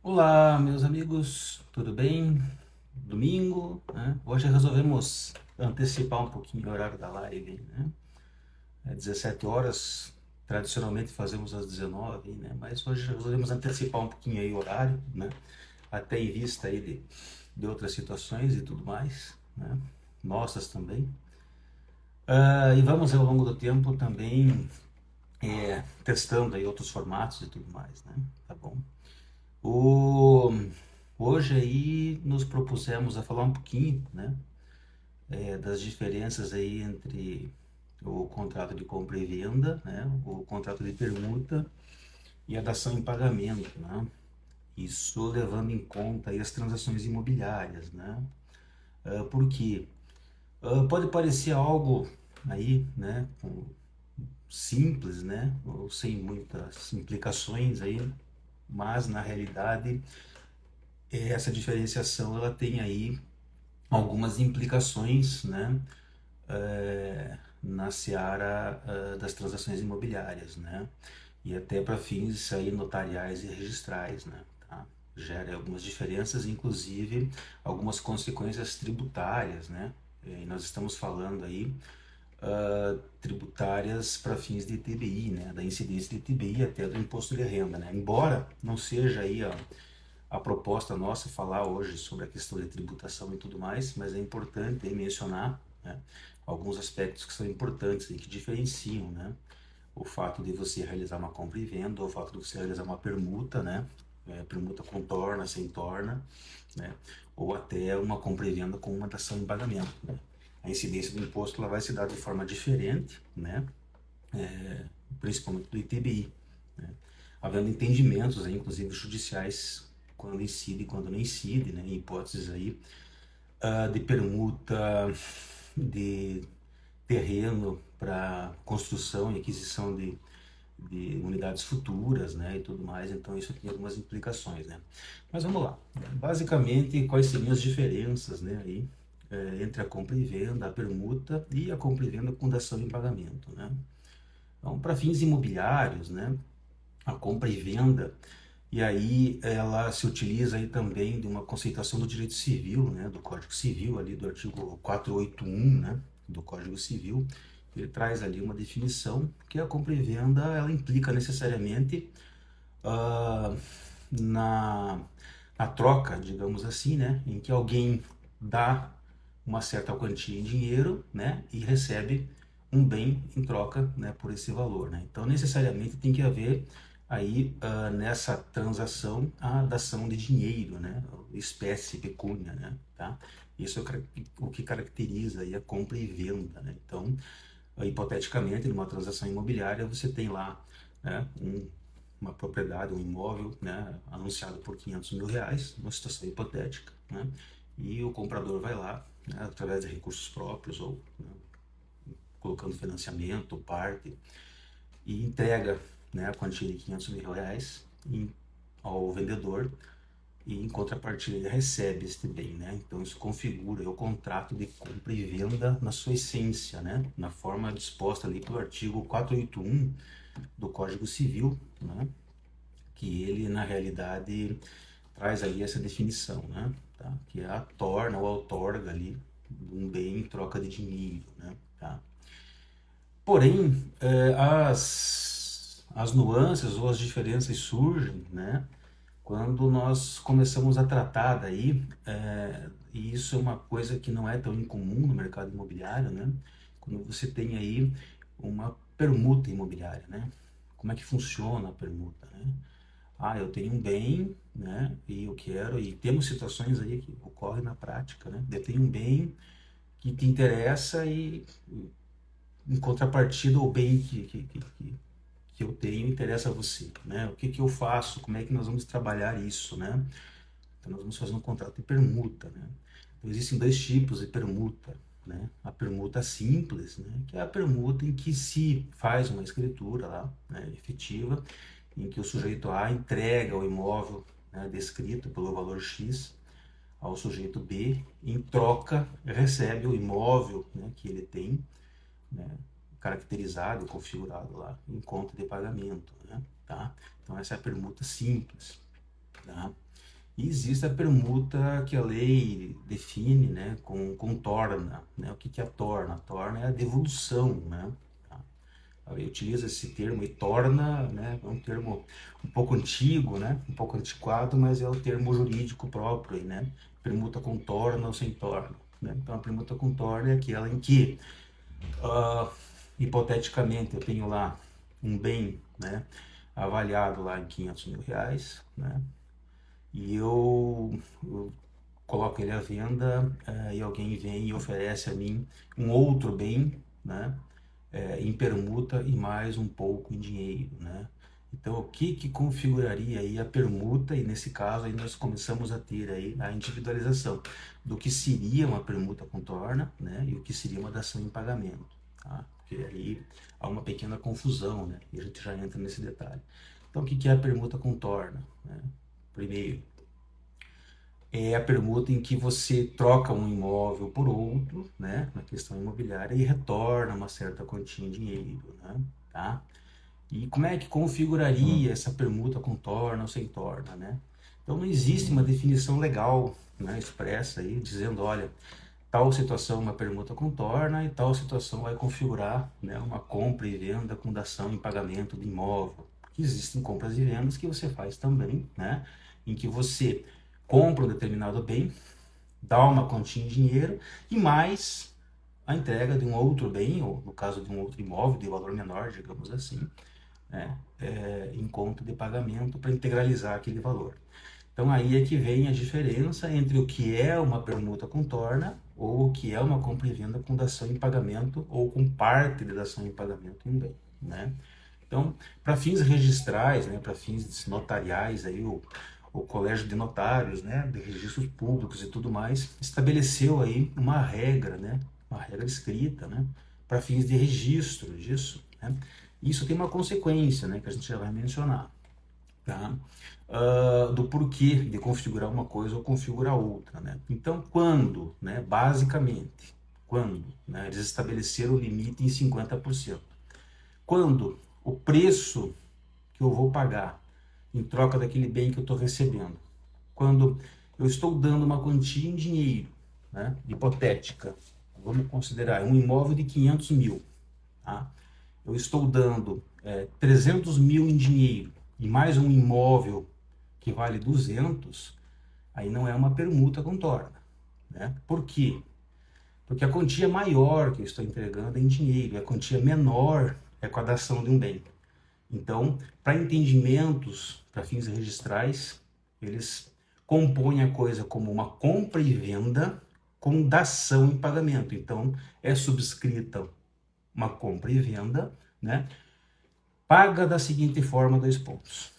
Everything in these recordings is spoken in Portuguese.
Olá, meus amigos, tudo bem? Domingo, né? Hoje resolvemos antecipar um pouquinho o horário da live, né? É 17 horas, tradicionalmente fazemos às 19, né? Mas hoje resolvemos antecipar um pouquinho aí o horário, né? Até em vista aí de outras situações e tudo mais, né? Nossas também. E vamos ao longo do tempo também testando aí outros formatos e tudo mais, né? Tá bom? O... Hoje aí nos propusemos a falar um pouquinho, né, das diferenças aí entre o contrato de compra e venda, né, o contrato de permuta e a dação em pagamento, né? Isso levando em conta aí as transações imobiliárias, né? Por quê? Pode parecer algo aí, né, simples, né, ou sem muitas implicações aí, mas na realidade essa diferenciação ela tem aí algumas implicações, né, na seara das transações imobiliárias, né, e até para fins aí notariais e registrais, né, tá? Gera algumas diferenças, inclusive algumas consequências tributárias, né, e nós estamos falando aí tributárias para fins de ITBI, né, da incidência de ITBI até do imposto de renda, né, embora não seja aí a proposta nossa falar hoje sobre a questão de tributação e tudo mais, mas é importante aí mencionar, né, alguns aspectos que são importantes e que diferenciam, né, o fato de você realizar uma compra e venda, ou o fato de você realizar uma permuta, né, permuta com torna, sem torna, né, ou até uma compra e venda com uma dação em pagamento, né. A incidência do imposto ela vai se dar de forma diferente, né, principalmente do ITBI, né? Havendo entendimentos, aí, inclusive judiciais, quando incide e quando não incide, né? Em hipóteses aí de permuta de terreno para construção e aquisição de unidades futuras, né, e tudo mais, então isso tem algumas implicações, né. Mas vamos lá, basicamente quais seriam as diferenças, né, aí, entre a compra e venda, a permuta e a compra e venda com dação em pagamento, né. Então, para fins imobiliários, né, a compra e venda, e aí ela se utiliza aí também de uma conceituação do direito civil, né, do Código Civil, ali do artigo 481, né, do Código Civil. Ele traz ali uma definição que a compra e venda ela implica necessariamente ah, na, na troca, digamos assim, né, em que alguém dá uma certa quantia em dinheiro, né, e recebe um bem em troca, né, por esse valor, né. Então, necessariamente tem que haver aí nessa transação a dação de dinheiro, né, espécie, pecúnia, né, tá? Isso é o que caracteriza aí a compra e venda, né. Então, hipoteticamente, numa transação imobiliária, você tem lá, né, uma propriedade, um imóvel, né, anunciado por R$ 500.000, uma situação hipotética, né, e o comprador vai lá, né, através de recursos próprios ou, né, colocando financiamento, parte, e entrega, né, a quantia de R$ 500.000 ao vendedor e em contrapartida ele recebe este bem, né? Então isso configura o contrato de compra e venda na sua essência, né? Na forma disposta ali pelo artigo 481 do Código Civil, né? Que ele na realidade traz ali essa definição, né? Tá? Que é a torna ou outorga ali um bem em troca de dinheiro, né? Tá? Porém, as nuances ou as diferenças surgem, né? Quando nós começamos a tratar daí, e isso é uma coisa que não é tão incomum no mercado imobiliário, né? Quando você tem aí uma permuta imobiliária, né? Como é que funciona a permuta, né? Ah, eu tenho um bem, né? E eu quero, e temos situações aí que ocorrem na prática, né? Eu tenho um bem que te interessa e em contrapartida o bem que eu tenho interessa a você, né? O que que eu faço? Como é que nós vamos trabalhar isso, né? Então nós vamos fazer um contrato de permuta, né? Então existem dois tipos de permuta, né? A permuta simples, né? Que é a permuta em que se faz uma escritura lá, né? Efetiva, em que o sujeito A entrega o imóvel, né, descrito pelo valor X ao sujeito B, em troca recebe o imóvel, né, que ele tem, né, caracterizado, configurado lá em conta de pagamento, né, tá? Então essa é a permuta simples, tá? E existe a permuta que a lei define, né, com torna, né? O que que é a torna? A torna é a devolução, né? A lei utiliza esse termo e torna, né, é um termo um pouco antigo, né, um pouco antiquado, mas é o termo jurídico próprio, né? Permuta com torna ou sem torna, né? Então a permuta com torna é aquela em que, uh, hipoteticamente, eu tenho lá um bem, né, avaliado lá em R$ 500.000, né? E eu coloco ele à venda, e alguém vem e oferece a mim um outro bem, né, em permuta e mais um pouco em dinheiro, né? Então, o que que configuraria aí a permuta? E nesse caso aí nós começamos a ter aí a individualização do que seria uma permuta com torna, né, e o que seria uma dação em pagamento, tá? Porque aí há uma pequena confusão, né? E a gente já entra nesse detalhe. Então, o que que é a permuta com torna, né? Primeiro, é a permuta em que você troca um imóvel por outro, né, na questão imobiliária, e retorna uma certa quantia em dinheiro, né, tá? E como é que configuraria essa permuta com torna ou sem torna, né? Então não existe uma definição legal, né, expressa aí, dizendo, olha, tal situação é uma permuta com torna e tal situação vai configurar, né, uma compra e venda com dação em pagamento de imóvel. Porque existem compras e vendas que você faz também, né, em que você compra um determinado bem, dá uma quantia em dinheiro e mais a entrega de um outro bem, ou no caso de um outro imóvel de valor menor, digamos assim, né, em conta de pagamento para integralizar aquele valor. Então aí é que vem a diferença entre o que é uma permuta com torna ou o que é uma compra e venda com dação em pagamento ou com parte de dação em pagamento em um bem, né? Então, para fins registrais, né, para fins notariais, aí o Colégio de Notários, né, de registros públicos e tudo mais, estabeleceu aí uma regra, né, uma regra escrita, né, para fins de registro disso, né. Isso tem uma consequência, né, que a gente já vai mencionar, tá? Do porquê de configurar uma coisa ou configurar outra, né? Então, quando, né, basicamente, quando, né, eles estabeleceram o limite em 50%, quando o preço que eu vou pagar em troca daquele bem que eu estou recebendo, quando eu estou dando uma quantia em dinheiro, né, hipotética, vamos considerar um imóvel de 500 mil, tá? Eu estou dando 300 mil em dinheiro e mais um imóvel que vale 200, aí não é uma permuta com torna, né? Por quê? Porque a quantia maior que eu estou entregando é em dinheiro, e a quantia menor é com a dação de um bem. Então, para entendimentos, para fins registrais, eles compõem a coisa como uma compra e venda com dação em pagamento. Então, é subscrita uma compra e venda, né? Paga da seguinte forma, 2 pontos.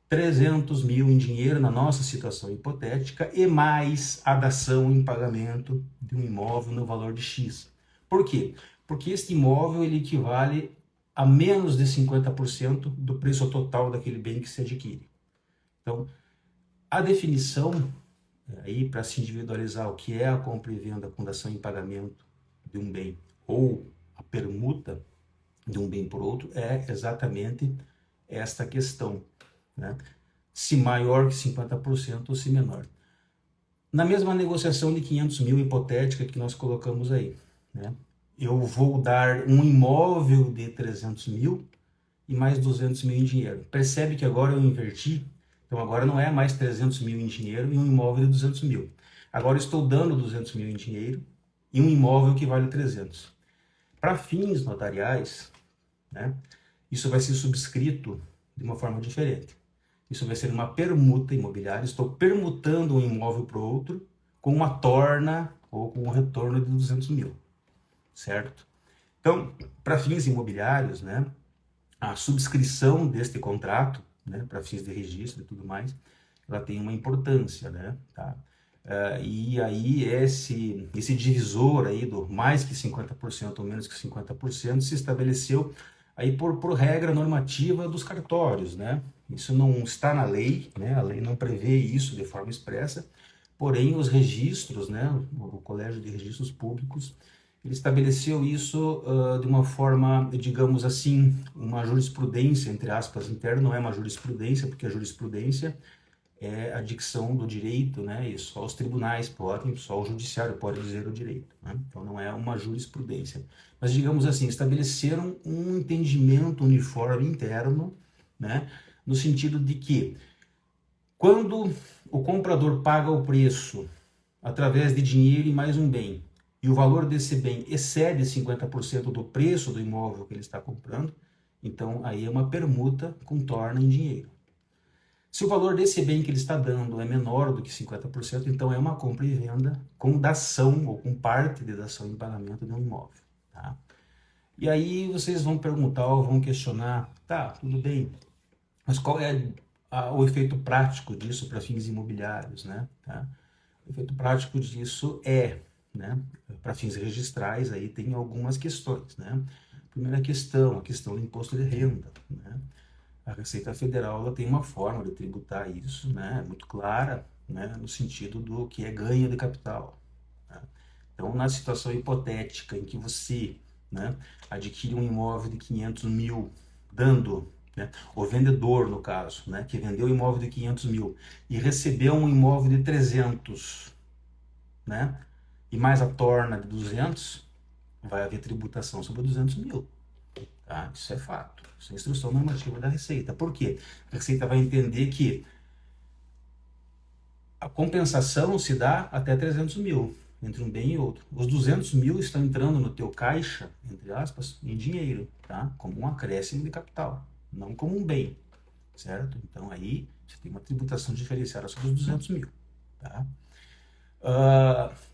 300 mil em dinheiro na nossa situação hipotética e mais a dação em pagamento de um imóvel no valor de X. Por quê? Porque este imóvel ele equivale a menos de 50% do preço total daquele bem que se adquire. Então, a definição aí para se individualizar o que é a compra e venda com dação em pagamento de um bem ou a permuta de um bem por outro é exatamente esta questão, né? Se maior que 50% ou se menor. Na mesma negociação de 500 mil hipotética que nós colocamos aí, né? Eu vou dar um imóvel de 300 mil e mais 200 mil em dinheiro. Percebe que agora eu inverti? Então agora não é mais 300 mil em dinheiro e um imóvel de 200 mil. Agora eu estou dando 200 mil em dinheiro e um imóvel que vale 300. Para fins notariais, né, isso vai ser subscrito de uma forma diferente. Isso vai ser uma permuta imobiliária. Estou permutando um imóvel para o outro com uma torna ou com um retorno de 200 mil, certo? Então, para fins imobiliários, né, a subscrição deste contrato, né, para fins de registro e tudo mais, ela tem uma importância, né, tá? E aí esse divisor aí do mais que 50% ou menos que 50% se estabeleceu aí por regra normativa dos cartórios, né? Isso não está na lei, né? A lei não prevê isso de forma expressa, porém os registros, né? O Colégio de Registros Públicos, ele estabeleceu isso de uma forma, digamos assim, uma jurisprudência, entre aspas, interna, não é uma jurisprudência, porque a jurisprudência é a dicção do direito, né? E só os tribunais podem, só o judiciário pode dizer o direito, né? Então não é uma jurisprudência. Mas digamos assim, estabeleceram um entendimento uniforme interno, né? No sentido de que quando o comprador paga o preço através de dinheiro e mais um bem, e o valor desse bem excede 50% do preço do imóvel que ele está comprando, então aí é uma permuta com torna em dinheiro. Se o valor desse bem que ele está dando é menor do que 50%, então é uma compra e venda com dação ou com parte de dação em pagamento de um imóvel. Tá? E aí vocês vão perguntar ou vão questionar, tá, tudo bem, mas qual é o efeito prático disso para fins imobiliários, né? Tá? O efeito prático disso né, para fins registrais, aí tem algumas questões, né? Primeira questão, a questão do imposto de renda, né? A Receita Federal ela tem uma forma de tributar isso, né, muito clara, né, no sentido do que é ganho de capital. Né? Então, na situação hipotética em que você, né, adquire um imóvel de 500 mil, dando, né, o vendedor, no caso, né, que vendeu o imóvel de 500 mil e recebeu um imóvel de 300, né, e mais a torna de 200, vai haver tributação sobre 200 mil. Tá? Isso é fato. Isso é instrução normativa da Receita. Por quê? A Receita vai entender que a compensação se dá até 300 mil, entre um bem e outro. Os 200 mil estão entrando no teu caixa, entre aspas, em dinheiro, tá? Como um acréscimo de capital, não como um bem, certo? Então aí você tem uma tributação diferenciada sobre os 200 mil, tá?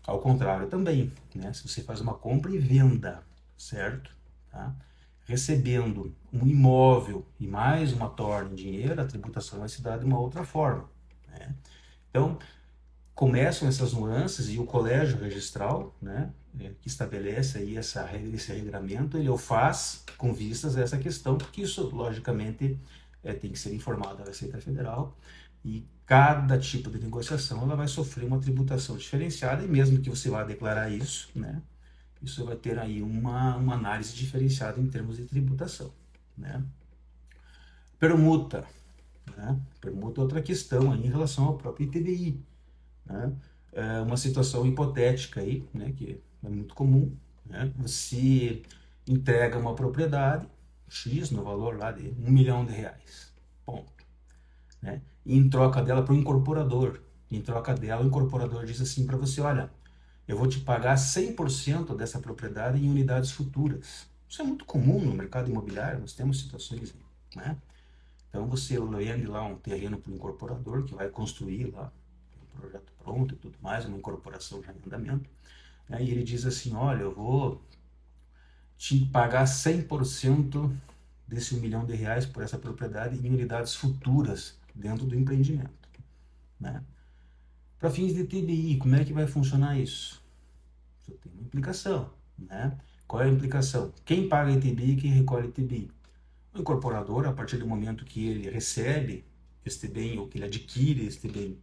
Ao contrário também, né? Se você faz uma compra e venda, certo? Tá? Recebendo um imóvel e mais uma torna em dinheiro, a tributação vai se dar de uma outra forma, né? Então, começam essas nuances e o colégio registral, né, que estabelece aí esse regramento, ele o faz com vistas a essa questão, porque isso, logicamente, tem que ser informado à Receita Federal e cada tipo de negociação ela vai sofrer uma tributação diferenciada e mesmo que você vá declarar isso, né, isso vai ter aí uma análise diferenciada em termos de tributação, né. Permuta, né? Permuta é outra questão aí em relação ao próprio ITBI, né? É uma situação hipotética aí, né, que é muito comum, né? Você entrega uma propriedade X no valor lá de R$1 milhão, ponto, né? E em troca dela para o incorporador, em troca dela o incorporador diz assim para você, olha, eu vou te pagar 100% dessa propriedade em unidades futuras. Isso é muito comum no mercado imobiliário, nós temos situações, né? Então você vende lá um terreno para o incorporador que vai construir lá um projeto pronto e tudo mais, uma incorporação já em andamento, né? E ele diz assim, olha, eu vou te pagar 100% desse R$1 milhão por essa propriedade em unidades futuras dentro do empreendimento, né? Para fins de TBI, como é que vai funcionar isso? Você tem uma implicação, né? Qual é a implicação? Quem paga ITBI e quem recolhe ITBI? O incorporador, a partir do momento que ele recebe este bem ou que ele adquire este bem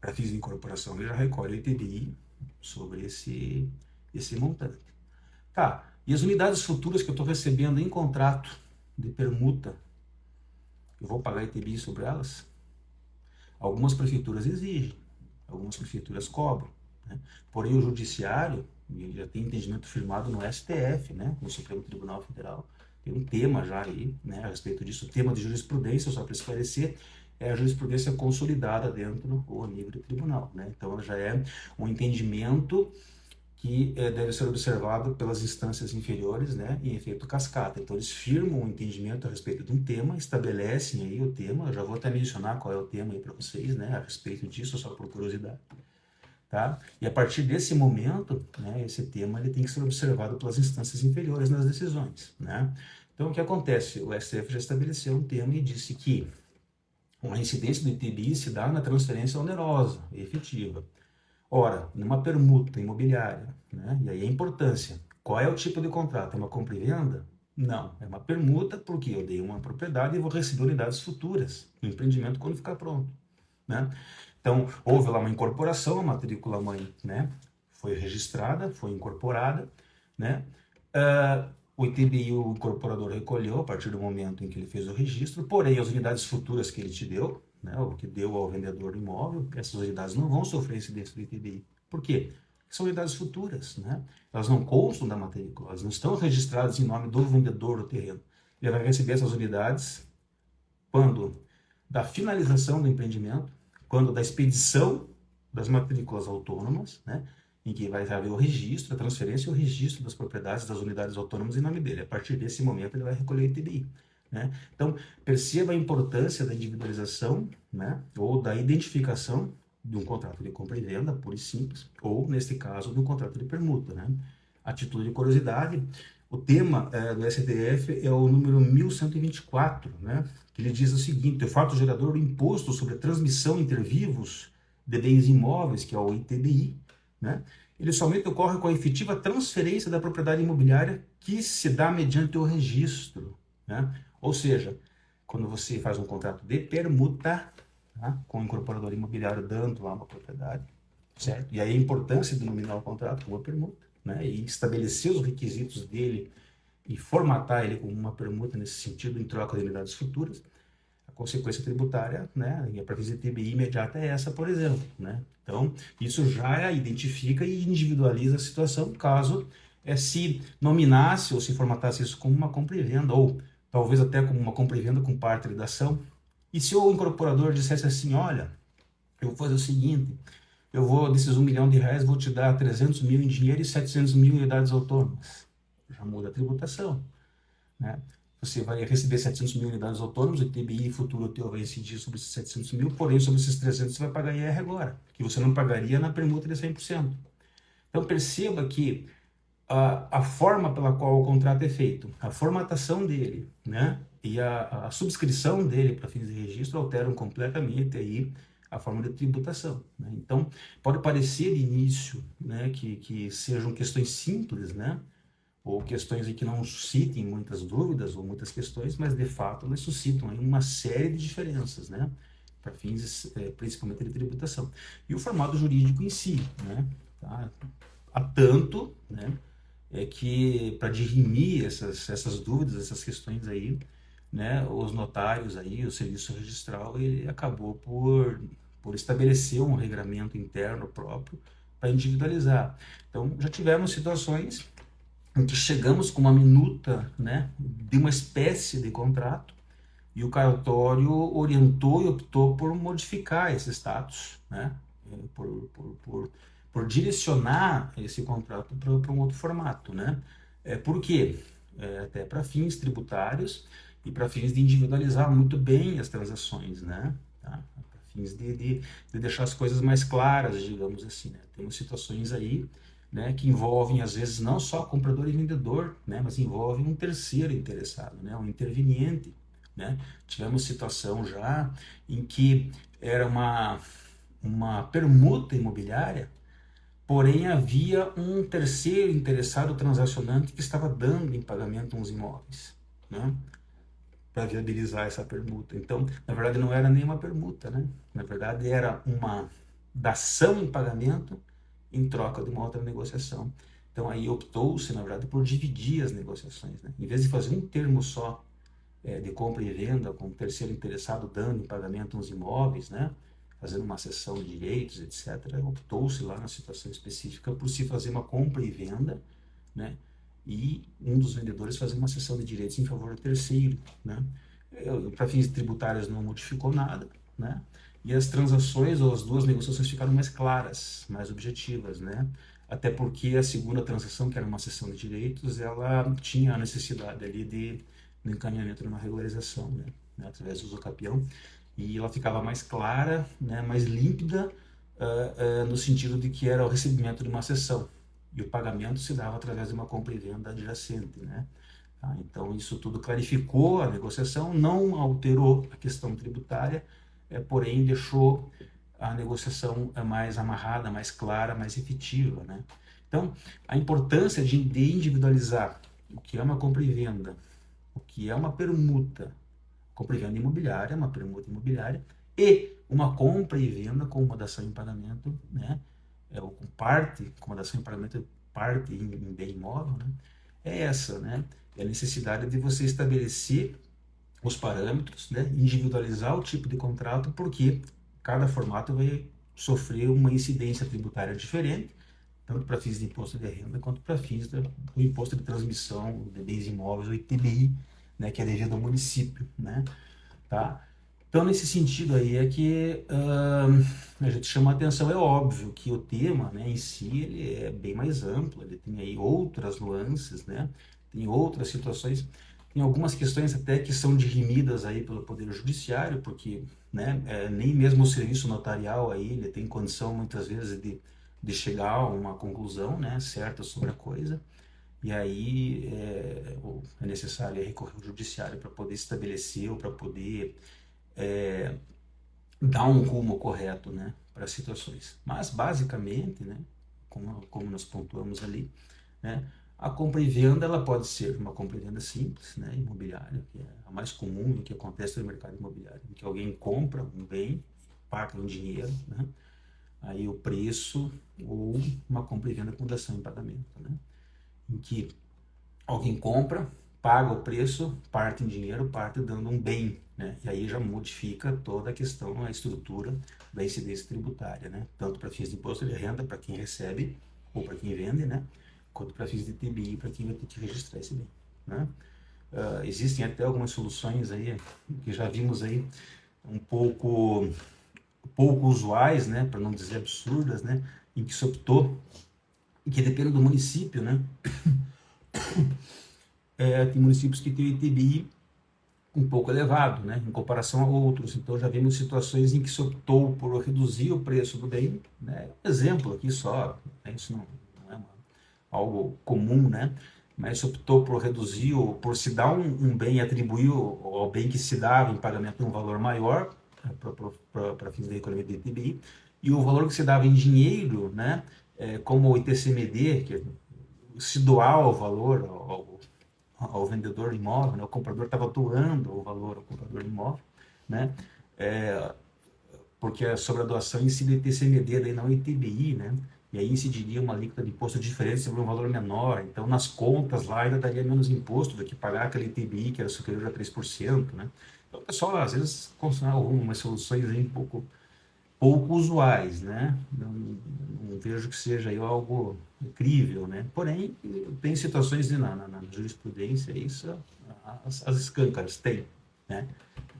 para fins de incorporação, ele já recolhe o ITBI sobre esse montante. Tá, e as unidades futuras que eu estou recebendo em contrato de permuta, eu vou pagar ITBI sobre elas? Algumas prefeituras exigem, algumas prefeituras cobram, né? Porém o judiciário, ele já tem entendimento firmado no STF, né, no Supremo Tribunal Federal, tem um tema já aí, né, a respeito disso, o tema de jurisprudência, só para esclarecer, é a jurisprudência consolidada dentro do nível do tribunal, né? Então ela já é um entendimento que deve ser observado pelas instâncias inferiores, né, em efeito cascata. Então eles firmam um entendimento a respeito de um tema, estabelecem aí o tema, eu já vou até mencionar qual é o tema aí para vocês, né, a respeito disso, só por curiosidade. Tá? E a partir desse momento, né, esse tema ele tem que ser observado pelas instâncias inferiores nas decisões, né? Então o que acontece? O STF já estabeleceu um tema e disse que a incidência do ITBI se dá na transferência onerosa e efetiva. Ora, numa permuta imobiliária, né? E aí a importância. Qual é o tipo de contrato? É uma compra e venda? Não, é uma permuta porque eu dei uma propriedade e vou receber unidades futuras no empreendimento quando ficar pronto, né? Então, houve lá uma incorporação, a matrícula mãe, né, foi registrada, foi incorporada, né? O ITBI o incorporador recolheu a partir do momento em que ele fez o registro, porém as unidades futuras que ele te deu, né, o que deu ao vendedor do imóvel, essas unidades não vão sofrer incidência do ITBI. Por quê? Porque são unidades futuras, né? Elas não constam da matrícula, elas não estão registradas em nome do vendedor do terreno. Ele vai receber essas unidades quando da finalização do empreendimento, quando da expedição das matrículas autônomas, né, em que vai haver o registro, a transferência e o registro das propriedades das unidades autônomas em nome dele. A partir desse momento, ele vai recolher o ITBI. Né? Então, perceba a importância da individualização, né, ou da identificação de um contrato de compra e venda, pura e simples, ou, neste caso, de um contrato de permuta. Né? A título de curiosidade, o tema do STF é o número 1124, né? Que ele diz o seguinte: o fato gerador do imposto sobre a transmissão inter vivos de bens imóveis, que é o ITBI, né? Ele somente ocorre com a efetiva transferência da propriedade imobiliária que se dá mediante o registro, né? Ou seja, quando você faz um contrato de permuta, tá, com o incorporador imobiliário dando lá uma propriedade, certo? E aí a importância de denominar o contrato como uma permuta, né? E estabelecer os requisitos dele e formatar ele como uma permuta nesse sentido, em troca de unidades futuras. A consequência tributária, né, e a previsão de TBI imediata é essa, por exemplo, né? Então, isso já identifica e individualiza a situação, caso se nominasse ou se formatasse isso como uma compra e venda, ou talvez até como uma compra e venda com parte da ação. E se o incorporador dissesse assim: olha, eu vou fazer o seguinte, eu vou, desses R$1 milhão, vou te dar 300 mil em dinheiro e 700 mil em unidades autônomas. Já muda a tributação, né? Você vai receber 700 mil unidades autônomas, o ITBI futuro teu vai incidir sobre esses 700 mil, porém sobre esses 300 você vai pagar IR agora, que você não pagaria na permuta de 100%. Então perceba que a forma pela qual o contrato é feito, a formatação dele, né, e a subscrição dele para fins de registro alteram completamente aí a forma de tributação. Né? Então, pode parecer de início, né, que sejam questões simples, né, ou questões aí que não suscitem muitas dúvidas ou muitas questões, mas de fato elas suscitam aí uma série de diferenças, né, para fins principalmente de tributação. E o formato jurídico em si, né, tá? Há tanto, né, que para dirimir essas dúvidas, essas questões aí, né, os notários aí, o serviço registral, ele acabou por estabelecer um regramento interno próprio para individualizar. Então, já tivemos situações em que chegamos com uma minuta, né, de uma espécie de contrato, e o cartório orientou e optou por modificar esse status, né, por direcionar esse contrato para um outro formato, né? Por quê? Até para fins tributários e para fins de individualizar muito bem as transações, né? Tá? Para fins de deixar as coisas mais claras, digamos assim, né? Temos situações aí, né, que envolvem às vezes não só comprador e vendedor, né, mas envolvem um terceiro interessado, né, um interveniente, né? Tivemos situação já em que era uma permuta imobiliária, porém havia um terceiro interessado transacionante que estava dando em pagamento uns imóveis, né, para viabilizar essa permuta. Então, na verdade, não era nem uma permuta, né? Na verdade, era uma dação em pagamento em troca de uma outra negociação. Então, aí optou-se, na verdade, por dividir as negociações, né? Em vez de fazer um termo só de compra e venda, com o terceiro interessado dando em pagamento uns imóveis, né, fazendo uma cessão de direitos, etc., optou-se lá na situação específica por se fazer uma compra e venda, né, e um dos vendedores fazer uma cessão de direitos em favor do terceiro, né. Para fins tributários não modificou nada, né, e as transações ou as duas negociações ficaram mais claras, mais objetivas, né, até porque a segunda transação, que era uma cessão de direitos, ela tinha a necessidade ali no encaminhamento de uma regularização, né, através do usucapião, e ela ficava mais clara, né, mais límpida, no sentido de que era o recebimento de uma cessão, e o pagamento se dava através de uma compra e venda adjacente, né? Tá? Então, isso tudo clarificou a negociação, não alterou a questão tributária, porém deixou a negociação mais amarrada, mais clara, mais efetiva, né? Então, a importância de individualizar o que é uma compra e venda, o que é uma permuta, compra e venda imobiliária, uma permuta imobiliária, e uma compra e venda com uma dação em pagamento, né, ou com parte, com uma dação em pagamento, parte em bem imóvel, né, é essa, né, é a necessidade de você estabelecer os parâmetros, né? Individualizar o tipo de contrato, porque cada formato vai sofrer uma incidência tributária diferente, tanto para fins de imposto de renda quanto para fins do imposto de transmissão de bens imóveis, o ITBI, né, que é devido ao município, né, tá? Então, nesse sentido aí é que a gente chama a atenção, é óbvio que o tema, né, em si, ele é bem mais amplo, ele tem aí outras nuances, né, tem outras situações, tem algumas questões até que são dirimidas aí pelo Poder Judiciário, porque, né, nem mesmo o serviço notarial aí, ele tem condição, muitas vezes, de chegar a uma conclusão, né, certa sobre a coisa, e aí é necessário recorrer ao Judiciário para poder estabelecer ou para poder dar um rumo correto, né, para as situações. Mas, basicamente, né, como nós pontuamos ali, né, a compra e venda ela pode ser uma compra e venda simples, né, imobiliária, que é a mais comum e que acontece no mercado imobiliário, em que alguém compra um bem, paga um dinheiro, né, aí o preço, ou uma compra e venda com dação em pagamento, né, em que alguém compra, paga o preço, parte em dinheiro, parte dando um bem, né? E aí já modifica toda a questão, a estrutura da incidência tributária, né? Tanto para fins de imposto de renda, para quem recebe, ou para quem vende, né? Quanto para fins de TBI, para quem vai ter que registrar esse bem, né? Existem até algumas soluções aí, que já vimos aí, um pouco usuais, né? Para não dizer absurdas, né? Em que se optou, e que depende do município, né? Tem municípios que têm o ITBI um pouco elevado, né, em comparação a outros. Então já vimos situações em que se optou por reduzir o preço do bem, né, exemplo aqui só, né, isso não é algo comum, né, mas se optou por reduzir, por se dar um bem e atribuir ao bem que se dava em pagamento um valor maior, para fins de recolhimento de ITBI, e o valor que se dava em dinheiro, né, como o ITCMD, que se doar o valor ao vendedor imóvel, né? O comprador estava doando o valor ao comprador imóvel, né? Porque sobre a doação incide o ITCMD, daí não o ITBI, né? E aí incidiria uma alíquota de imposto diferente sobre um valor menor. Então, nas contas lá, ainda daria menos imposto do que pagar aquele ITBI que era superior a 3%, né? Então, o pessoal, às vezes, consegue algumas soluções aí pouco usuais, né? Não vejo que seja aí algo incrível, né? Porém, tem situações na jurisprudência, isso, as escâncaras tem, né?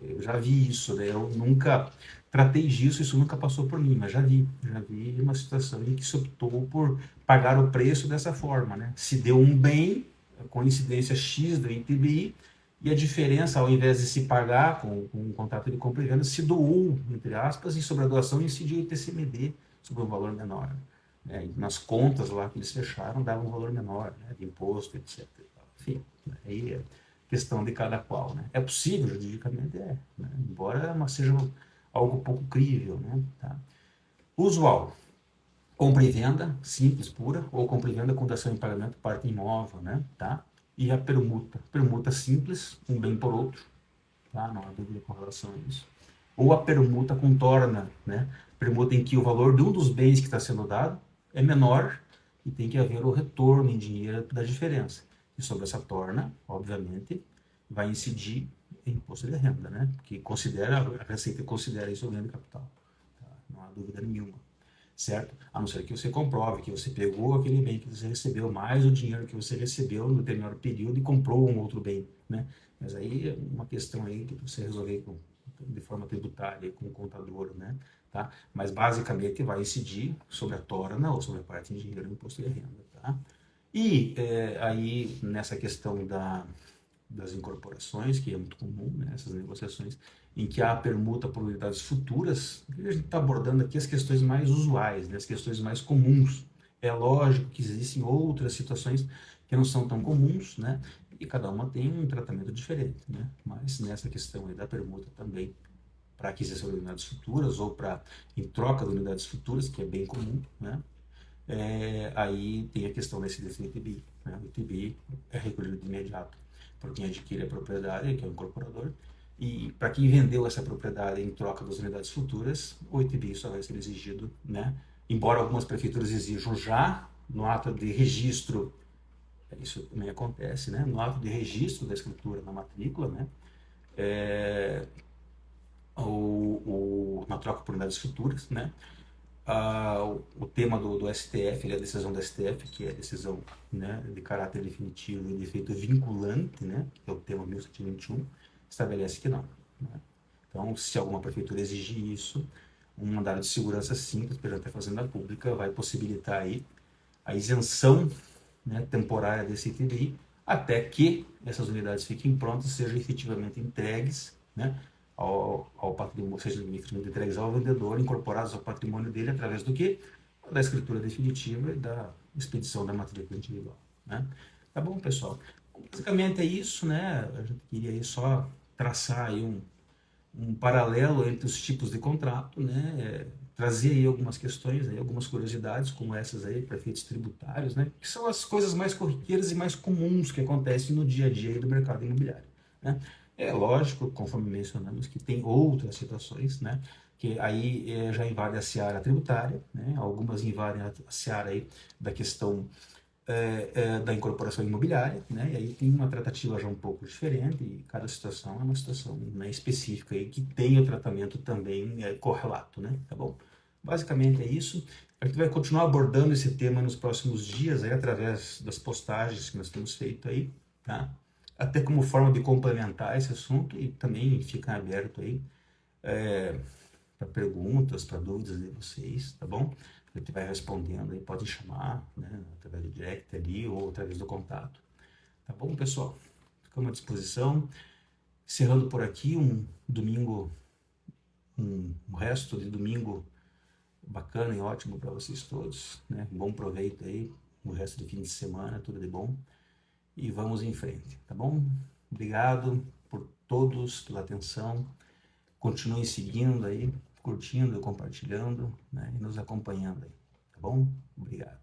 Eu já vi isso, né? Eu nunca tratei disso, isso nunca passou por mim, mas já vi uma situação em que se optou por pagar o preço dessa forma, né? Se deu um bem com incidência X do ITBI, e a diferença, ao invés de se pagar com um contrato de compra e venda, se doou, entre aspas, e sobre a doação incidiu o ITCMD sobre um valor menor. Né? Nas contas lá que eles fecharam, dava um valor menor, né? De imposto, etc. Enfim, aí é questão de cada qual. Né? É possível, juridicamente né? Embora seja algo pouco crível. Né? Tá? Usual, compra e venda, simples, pura, ou compra e venda com dação em pagamento, parte imóvel, né? Tá? E a permuta simples, um bem por outro, tá? Não há dúvida com relação a isso. Ou a permuta com torna, né? Permuta em que o valor de um dos bens que está sendo dado é menor e tem que haver o retorno em dinheiro da diferença. E sobre essa torna, obviamente, vai incidir em imposto de renda, né? Porque a Receita considera isso ganho de capital. Tá? Não há dúvida nenhuma, certo? A não ser que você comprove que você pegou aquele bem que você recebeu, mais o dinheiro que você recebeu no determinado período e comprou um outro bem, né? Mas aí é uma questão aí que você resolver de forma tributária com o contador, né? Tá? Mas basicamente vai incidir sobre a torna ou sobre a parte em dinheiro do imposto de renda, tá? E aí nessa questão das incorporações, que é muito comum, né, essas negociações, em que há permuta por unidades futuras, a gente está abordando aqui as questões mais usuais, né, as questões mais comuns. É lógico que existem outras situações que não são tão comuns, né, e cada uma tem um tratamento diferente, né, mas nessa questão aí da permuta também, para aquisição de unidades futuras ou para em troca de unidades futuras, que é bem comum, né, aí tem a questão da incidência do ITBI. Né? O ITBI é recolhido de imediato por quem adquire a propriedade, que é o incorporador, e para quem vendeu essa propriedade em troca das unidades futuras, o ITBI só vai ser exigido, né? Embora algumas prefeituras exijam já no ato de registro, isso também acontece, né? No ato de registro da escritura na matrícula, né? na troca por unidades futuras, né? O tema do STF, a decisão do STF, que é a decisão, né, de caráter definitivo e de efeito vinculante, né, que é o tema 1721, estabelece que não. Né? Então, se alguma prefeitura exigir isso, um mandado de segurança simples perante a Fazenda Pública vai possibilitar aí a isenção, né, temporária desse ITBI, até que essas unidades fiquem prontas e sejam efetivamente entregues, né, ao patrimônio, seja efetivamente entregues ao vendedor, incorporadas ao patrimônio dele através do quê? Da escritura definitiva e da expedição da matrícula individual. Né? Tá bom, pessoal? Basicamente é isso, né? A gente queria aí só traçar aí um paralelo entre os tipos de contrato, né? Trazer aí algumas questões, aí, algumas curiosidades, como essas aí, para efeitos tributários, né? Que são as coisas mais corriqueiras e mais comuns que acontecem no dia a dia aí do mercado imobiliário, né? É lógico, conforme mencionamos, que tem outras situações, né? Que aí já invade a seara tributária, né? Algumas invadem a seara aí da questão da incorporação imobiliária, né? E aí tem uma tratativa já um pouco diferente e cada situação é uma situação, né, específica e que tem o tratamento também correlato, né? Tá bom? Basicamente é isso. A gente vai continuar abordando esse tema nos próximos dias aí através das postagens que nós temos feito aí, tá? Até como forma de complementar esse assunto e também fica aberto aí para perguntas, para dúvidas de vocês, tá bom? A gente vai respondendo aí, pode chamar, né, através do direct ali ou através do contato. Tá bom, pessoal? Ficamos à disposição. Encerrando por aqui um domingo, um resto de domingo bacana e ótimo para vocês todos, né? Bom proveito aí, o resto do fim de semana, tudo de bom. E vamos em frente, tá bom? Obrigado por todos, pela atenção. Continuem seguindo aí, curtindo, compartilhando, né, e nos acompanhando aí, tá bom? Obrigado.